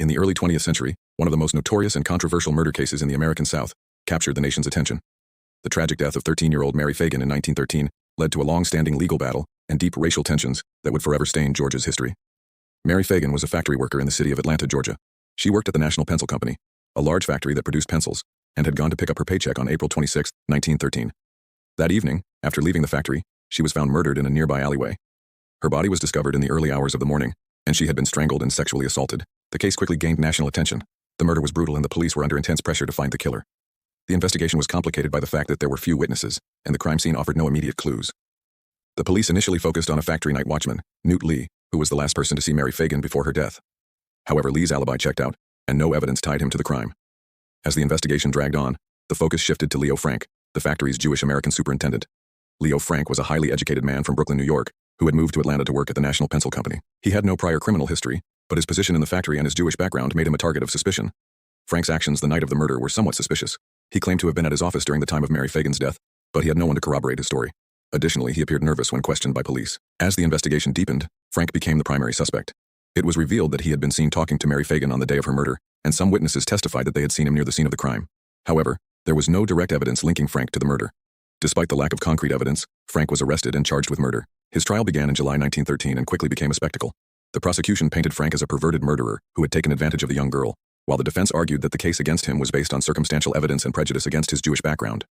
In the early 20th century, one of the most notorious and controversial murder cases in the American South captured the nation's attention. The tragic death of 13-year-old Mary Phagan in 1913 led to a long-standing legal battle and deep racial tensions that would forever stain Georgia's history. Mary Phagan was a factory worker in the city of Atlanta, Georgia. She worked at the National Pencil Company, a large factory that produced pencils, and had gone to pick up her paycheck on April 26, 1913. That evening, after leaving the factory, she was found murdered in a nearby alleyway. Her body was discovered in the early hours of the morning, and she had been strangled and sexually assaulted. The case quickly gained national attention. The murder was brutal and the police were under intense pressure to find the killer. The investigation was complicated by the fact that there were few witnesses, and the crime scene offered no immediate clues. The police initially focused on a factory night watchman, Newt Lee, who was the last person to see Mary Phagan before her death. However, Lee's alibi checked out, and no evidence tied him to the crime. As the investigation dragged on, the focus shifted to Leo Frank, the factory's Jewish-American superintendent. Leo Frank was a highly educated man from Brooklyn, New York, who had moved to Atlanta to work at the National Pencil Company. He had no prior criminal history, but his position in the factory and his Jewish background made him a target of suspicion. Frank's actions the night of the murder were somewhat suspicious. He claimed to have been at his office during the time of Mary Phagan's death, but he had no one to corroborate his story. Additionally, he appeared nervous when questioned by police. As the investigation deepened, Frank became the primary suspect. It was revealed that he had been seen talking to Mary Phagan on the day of her murder, and some witnesses testified that they had seen him near the scene of the crime. However, there was no direct evidence linking Frank to the murder. Despite the lack of concrete evidence, Frank was arrested and charged with murder. His trial began in July 1913 and quickly became a spectacle. The prosecution painted Frank as a perverted murderer who had taken advantage of the young girl, while the defense argued that the case against him was based on circumstantial evidence and prejudice against his Jewish background.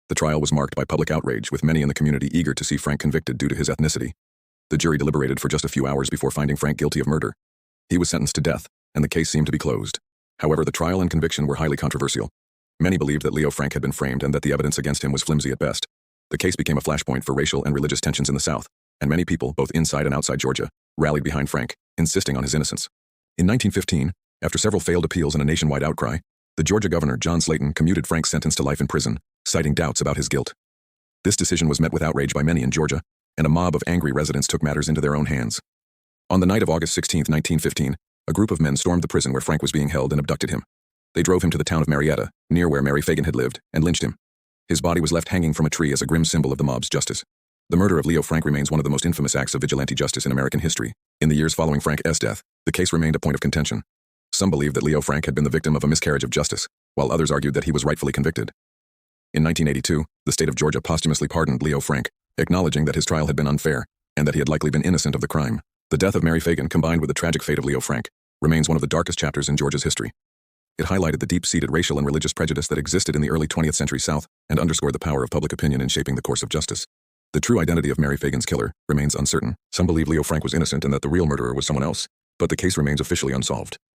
The trial was marked by public outrage, with many in the community eager to see Frank convicted due to his ethnicity. The jury deliberated for just a few hours before finding Frank guilty of murder. He was sentenced to death, and the case seemed to be closed. However, the trial and conviction were highly controversial. Many believed that Leo Frank had been framed and that the evidence against him was flimsy at best. The case became a flashpoint for racial and religious tensions in the South, and many people, both inside and outside Georgia, rallied behind Frank, insisting on his innocence. In 1915, after several failed appeals and a nationwide outcry, the Georgia governor, John Slayton, commuted Frank's sentence to life in prison, citing doubts about his guilt. This decision was met with outrage by many in Georgia, and a mob of angry residents took matters into their own hands. On the night of August 16, 1915, a group of men stormed the prison where Frank was being held and abducted him. They drove him to the town of Marietta, near where Mary Phagan had lived, and lynched him. His body was left hanging from a tree as a grim symbol of the mob's justice. The murder of Leo Frank remains one of the most infamous acts of vigilante justice in American history. In the years following Frank's death, the case remained a point of contention. Some believed that Leo Frank had been the victim of a miscarriage of justice, while others argued that he was rightfully convicted. In 1982, the state of Georgia posthumously pardoned Leo Frank, acknowledging that his trial had been unfair, and that he had likely been innocent of the crime. The death of Mary Phagan, combined with the tragic fate of Leo Frank, remains one of the darkest chapters in Georgia's history. It highlighted the deep-seated racial and religious prejudice that existed in the early 20th century South and underscored the power of public opinion in shaping the course of justice. The true identity of Mary Phagan's killer remains uncertain. Some believe Leo Frank was innocent and that the real murderer was someone else, but the case remains officially unsolved.